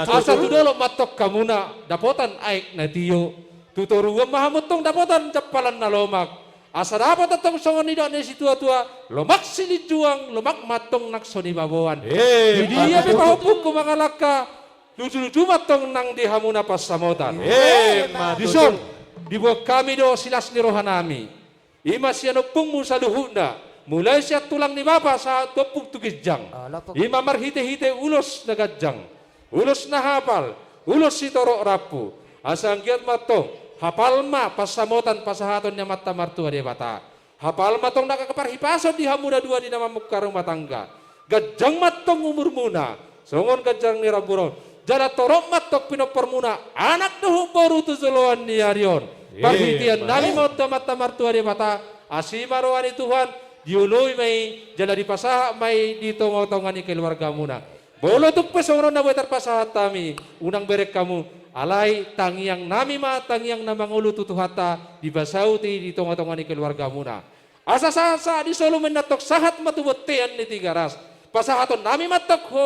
asa tu dolok matok kamuna dapotan aik na tiyo tutoruwa mahamutong dapotan capalan na lomak. Asa dapat atong songon nidok ni si tua-tua lomak sili juang lomak matong naksoni babawan. Jadi dia bepahupuk ko mga laka lucu-lucu matong nang dihamuna pas samotan. Dison dibuat kami do silas ni rohanami. Ima siya nopung mo sa luhuna. Mulai siya tulang ni bapa sa topung tugijang. Ima marhite-hite ulos na gadjang. Ulos na hapal. Ulos si torok rapu. Asang giat matong hafal ma pasamotan pasahaton nya mata martua dia bata. Hafal matong nakakaparhipason di hamuda dua di nama muka rumah tangga. Gajang matong umur muna. Songon gajang ni raburon. Jada torok matok pinopormuna. Anak nuhu boru tuzuluan ni arion. Parhitian nami mata mata martua dia bata. Asimaroani Tuhan. Diului may jala di pasaha may di tongo-tongani keluarga muna. Bolo tu pesongron na buetar pasahat kami. Unang berek kamu. Alai tangiang nami ma tangiang namangulu tutuhata dibasauti di tongah-tongah ni keluarga muna. Asa-asa di solo menatok sahat matubotean ni tiga ras. Pasahaton nami matok ho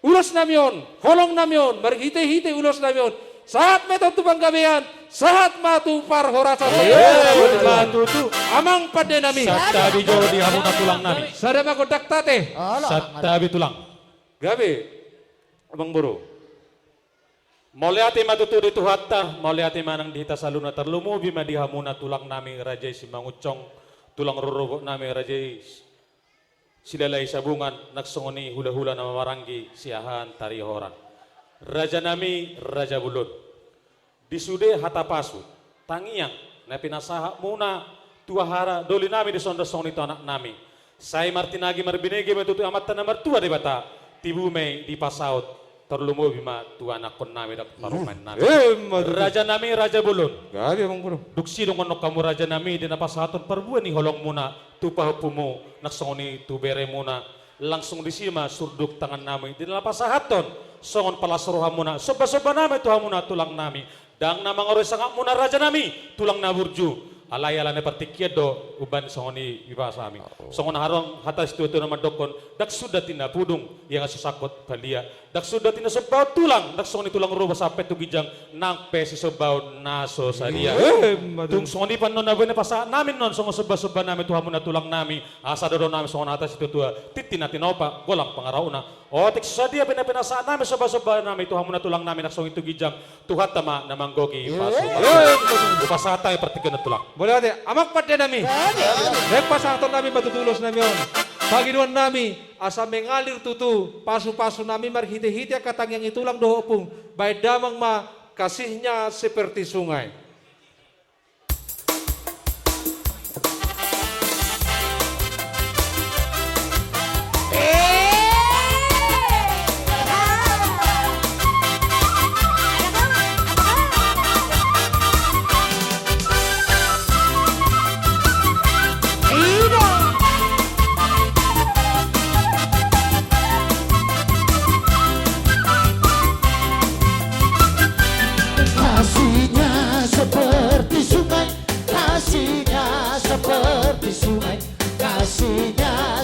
ulos namion, holong namion, berhite-hite ulos namion. Saat meto tu panggabean, saat matu par horasa matutu. Amang pade nami. Satta bijo di hamuna tulang nami. Sadama kodak tate. Satta bitulang. Gabe, abang buru. Moliati matutu di tuhatta, moliati manang dihita saluna terlumu bima dihamuna tulang nami rajai simangucong, tulang rurubuk nami rajai silalai sabungan, naksongoni hula-hula nama marangi siahan tari horan. Raja nami raja bulun. Disude hata pasu, tangiang, napi nasaha muna tuahara doli nami di sonda-song itu anak nami. Saya martinagi marbinegi metutu amat tanah mertua di bata, tibu mei di pasaut. Terlumu bima tuan akon nami dak taruman nami. Raja nami raja bulun. Gabi abang buru. Duksi dong onok kamu raja nami di napasaton perbuan ni holong muna tupah pumu naksongoni tubere muna langsung disima surduk tangan nami di napasahaton songon palasroha muna soba-soba nami tuha muna tulang nami dang nama ngoroy sangak muna raja nami tulang naburju. Alay-alay na partikyad do uban songoni ibasa amin. Songon harong hatas itu nama dokon dak sudah tina pudung yang susakot balia. Dak sudah tina sebau tulang dak songoni tulang ruba sampai tu gijang nang pe si sebau naso sadia. Tung songoni pan non abene pasa namin non songo seba-seba nami tuhamun na tulang nami asa dodo nami songon hatas itu tua titina tinopa golang pangarauna. Oh tik sadia pena-pena sa nami seba-seba nami tuhamun na tulang nami dak songoni tu gijang tuhat tama namanggogi pasu. Upasata ay partikan na tulang. Boleh ate, amak pada nami. Dek pasahaton nami matutulos nami on. Pagiduan nami, asa mengalir tutu, pasu-pasu nami marhite-hite katang yang itulang dohopung. Baik damang ma, kasihnya seperti sungai. Kasihnya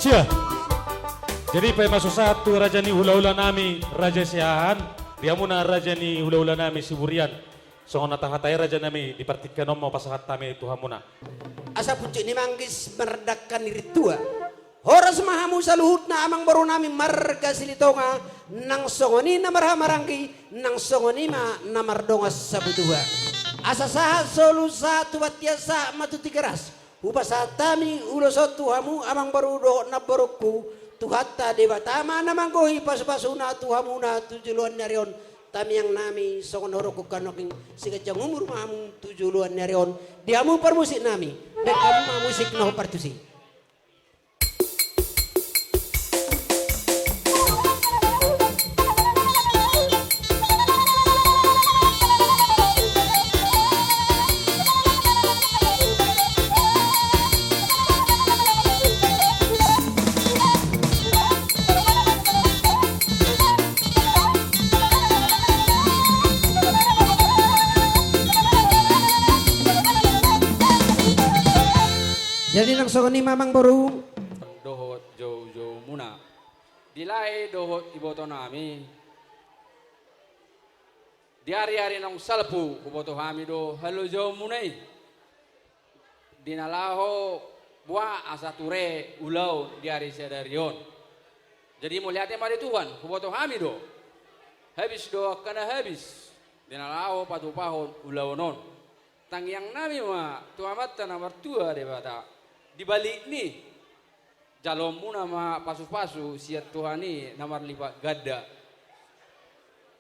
Cia. Jadi pa masuk satu raja ni hula-hula nami raja siahan, dia muna raja ni hula-hula nami siburian. So natahatai raja nami dipartikan mau pasahat tami Tuhan muna. Asa pucuk ni manggis meredakan iritua. Horas mahamu saluhut na amang baru nami marga silitonga nang songoni na marhamarangki nang songoni ma namardonga sabutua. Asa saha solu satu batiasa matuti keras. Upasatami ulosot Tuhamu amang baru do na baruku Tuhata debatama namang gohi pas-pasuna Tuhamuna tujuluan narion tami yang nami songon horoku kanoking sikajang umur mahamu tujuluan narion diamu permusik nami dan kamu musik no partusi. Jadi nang songoni mamang baru dohot jauh-jauh muna dilai dohot iboto nami di hari-hari nang salpu iboto kami do halo jauh munai dinalaho buah asa ture ulau di hari sadarion jadi mulihatnya mari Tuhan iboto kami do habis do kana habis dinalaho patupahon ulau non tangyang nami ma tuamata nomor 2 debata di balik ni jalom muna ma pasu-pasu siat Tuhani namar lipat gada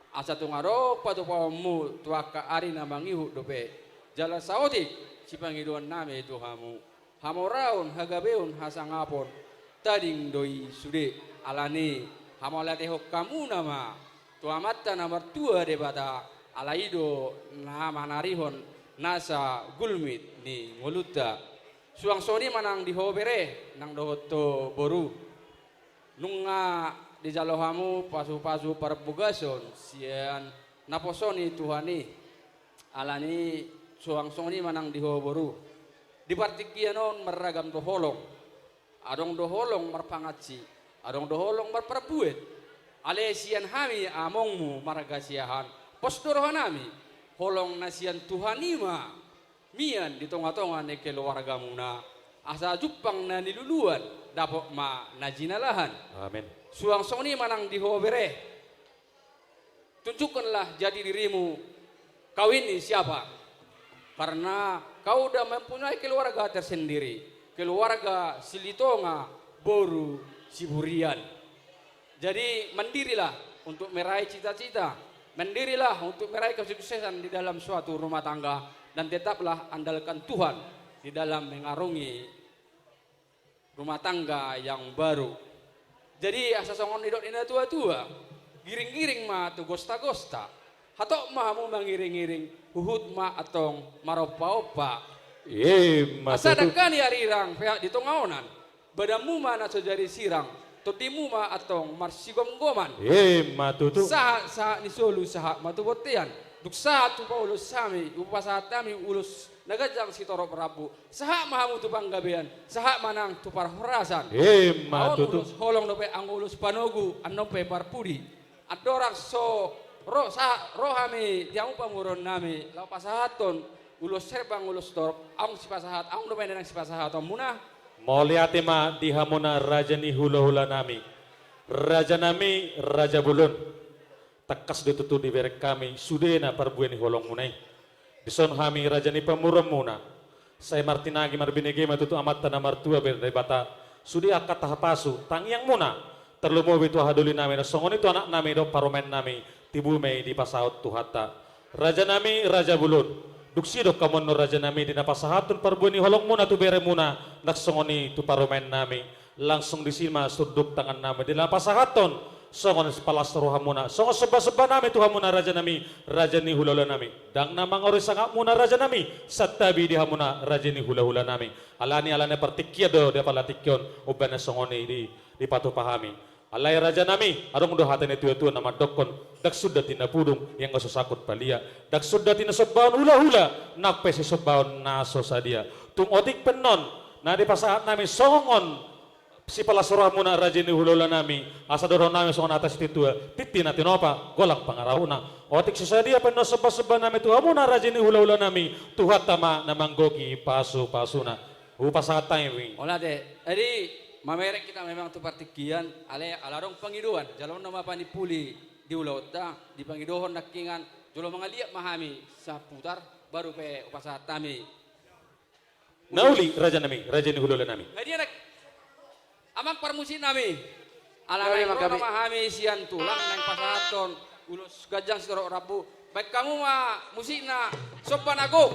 asa tungaro patu pamu tuaka ari namang ihu dope jala saotik si pangiduan name Tuhamu hamoraun hagabeun hasangapon tading doi sude alani hamolate kamu nama tuamata nomor 2 debata alaido nama narihon nasa gulmit ni ngoluta suang soni manang di hobere nang dohoto boru nunga di jalohamu pasu-pasu perbugason sian naposoni Tuhani alani suang soni manang di hoboru di partikianon meragam doholong adong doholong marpangaci adong doholong marperbuet ale sian hami amongmu maragasiahan posdorohanami holong nasian Tuhani ma mian di tonga-tonga ne keluarga muna asa jupang na niluluan dapok ma najinalahan amin suang soni manang dihobere tunjukkanlah jadi dirimu kau ini siapa karena kau udah mempunyai keluarga tersendiri keluarga Silitonga Boru Siburian jadi mandirilah untuk meraih cita-cita mandirilah untuk meraih kesuksesan di dalam suatu rumah tangga dan tetaplah andalkan Tuhan di dalam mengarungi rumah tangga yang baru. Jadi asa songon idok ina tua-tua, giring-giring ma tu gosta-gosta. Hatok ma mu mangiring-giring, huhut ma atong maropa-opa. Asa dakani arirang pihak di tongaonan, badamu ma na sojari sirang, todimu ma atong marsigom-goman. Matutu. Saha ni solu saha matubotian. Duk satu Paulus sami upasatami ulus nagajang si Toro Prabu saha mahamu tu panggabean saha manang tu parhorasan matutu holong dope ang ulus panogu anope parpudi adorak so rohami diamu pamuron nami lau pasahaton ulus serbang ulus torop ang si pasahat ang dope nang si pasahaton muna moliate ma dihamuna raja ni hula-hula nami raja nami raja bulun takas ditutu di berek kami sudena parbueni holong munai dison kami raja ni pamuram muna saya martinagi marbinege matutu amat tanah martua berdebata sudi akat tahapasu tangyang muna terlumo bitu haduli nami na songon itu anak nami do paromen nami tibu mei di pasaut tuhata raja nami raja bulun duksi do kamon no raja nami di napasahatun parbueni holong muna tu bere muna nak songoni tu paromen nami langsung disima suduk tangan nami di napasahaton songon palas rohamuna songon seba-seba nami Tuhamuna raja nami raja ni hula-hula nami dang namang ori sangak muna raja nami satabi di hamuna raja ni hula-hula nami alani pertikya do dia palatikyon ubana songoni di patu pahami alai raja nami arong do hatene tua-tua nama dokon dak sudah tina pudung yang sakut palia dak sudah tina sobaon hula-hula nak pesi sobaon naso sadia tung otik penon na di pasahat nami songon si palasura muna raja ni hulula nami asa dorong nami songon atas titua titi nati nopa golak pangarawuna otik sisadia peno seba-seba nami tuha muna raja ni hulula nami tuhat tama namanggoki pasu-pasuna upasata ini olah deh jadi mamerek kita memang tu partikian alarong pangiduan jalan nama panipuli di ulauta di pangidohon nakingan jolo mangaliak mahami sa putar baru pe upasata mi nauli raja ni hulula nami jadi anak amang parmusin nami alangan kami memahami sian tulang nang pasaton ulus gajang siro rabu baik kamu mah musikna sopan aku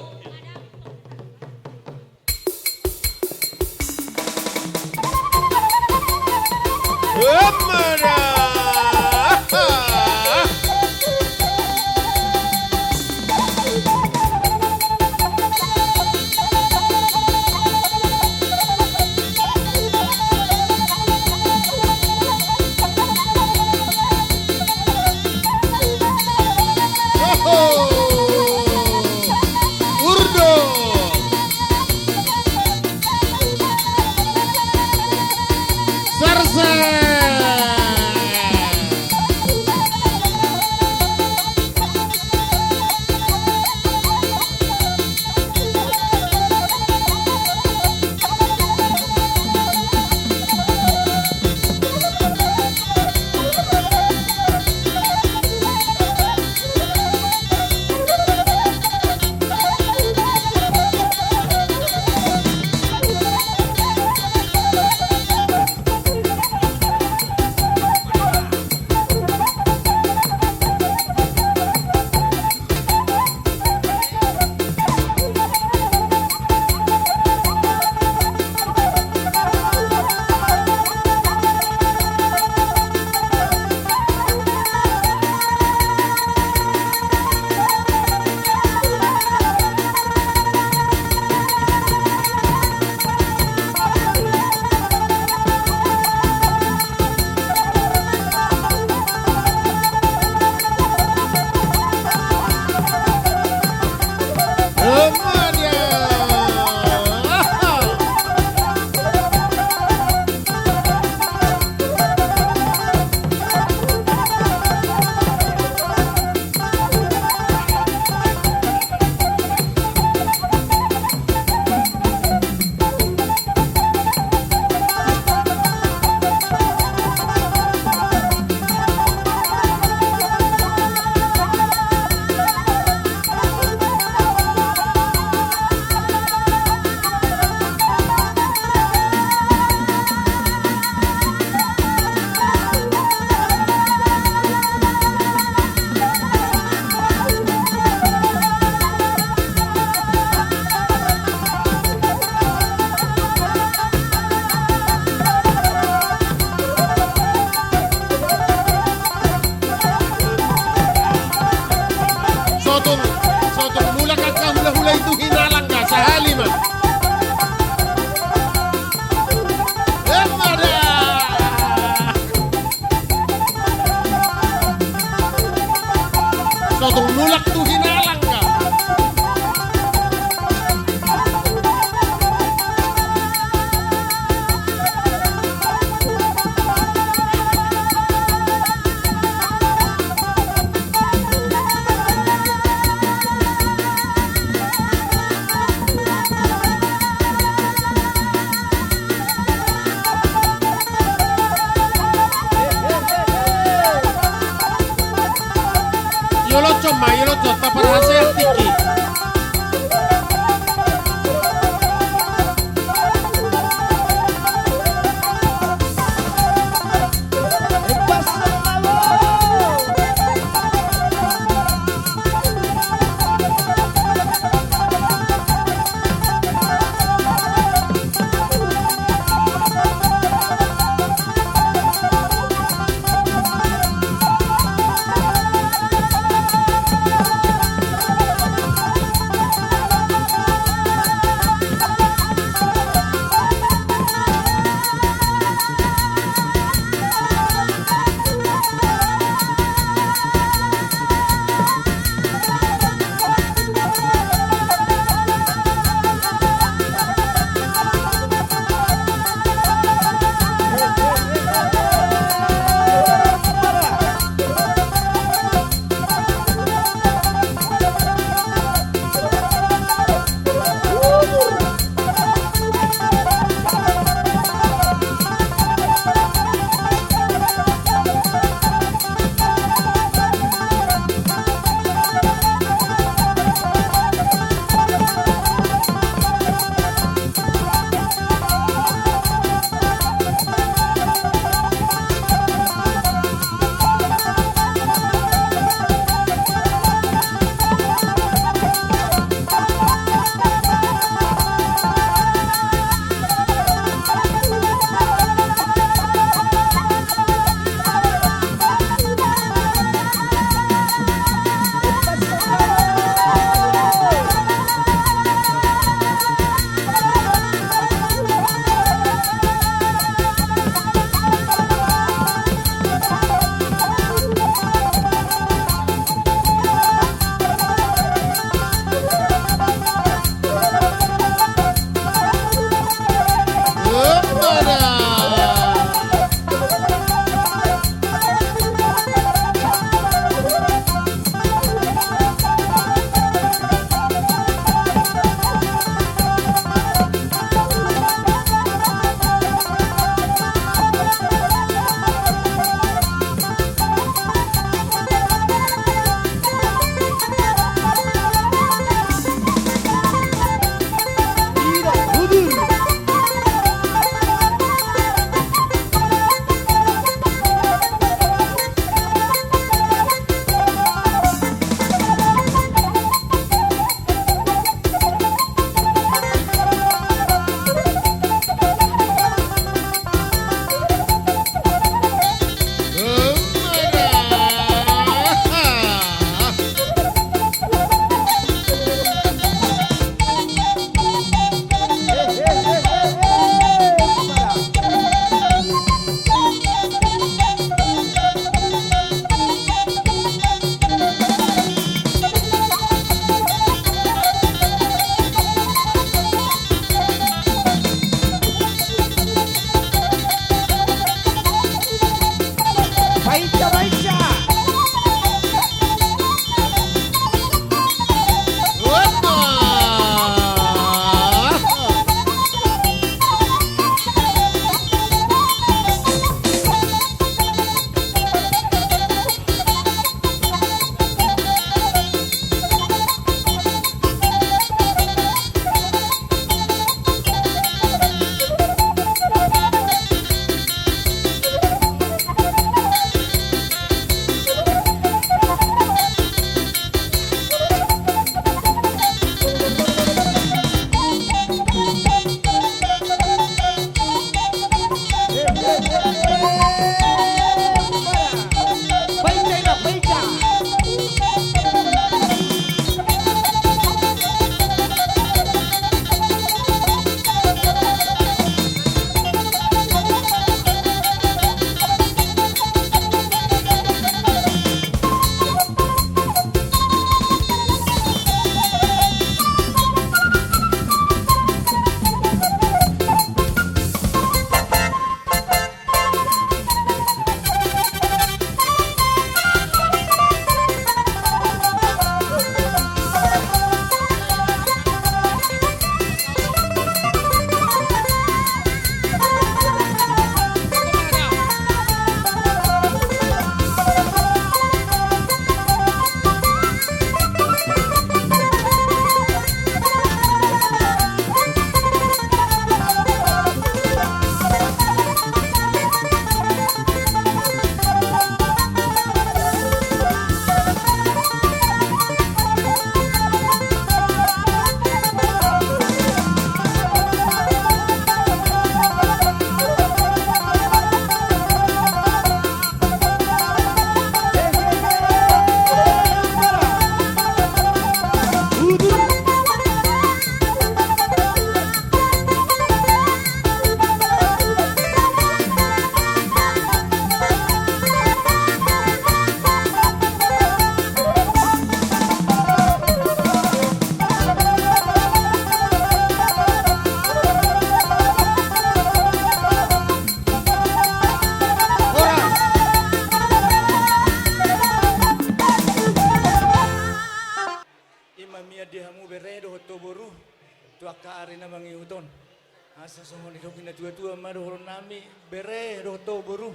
Asa songo ni dokina tua-tua madohon nami bere roto boru.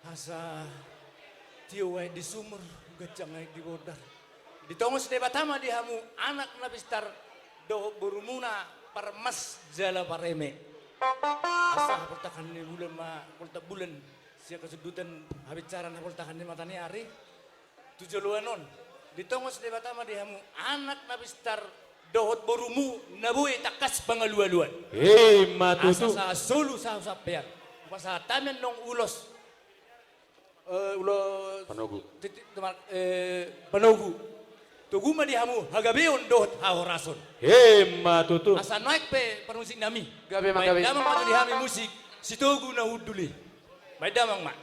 Asa tio wae di sumur gajang ai di bodar. Di tongos de batama di hamu anak na bistar do borumuna parmas jala pareme. Asa pertakan ni bulan ma polta bulan sia kesudutan habicaran poltakan ni matani ari. Tujuluanon. Di tongos de batama di hamu anak na bistar dohot borumu nabuhi takas pangalualuan. Matutu. Asa sa solo sa usapian. Pasa tamen nong ulos. Ulos. Panogu. Panogu. Tuguma di hamu hagabeon dohot hahorason. Matutu. Asa naik pe permusik nami. Gabe mang gabe. Damang matu di hami musik. Si Togu na huduli. May damang ma.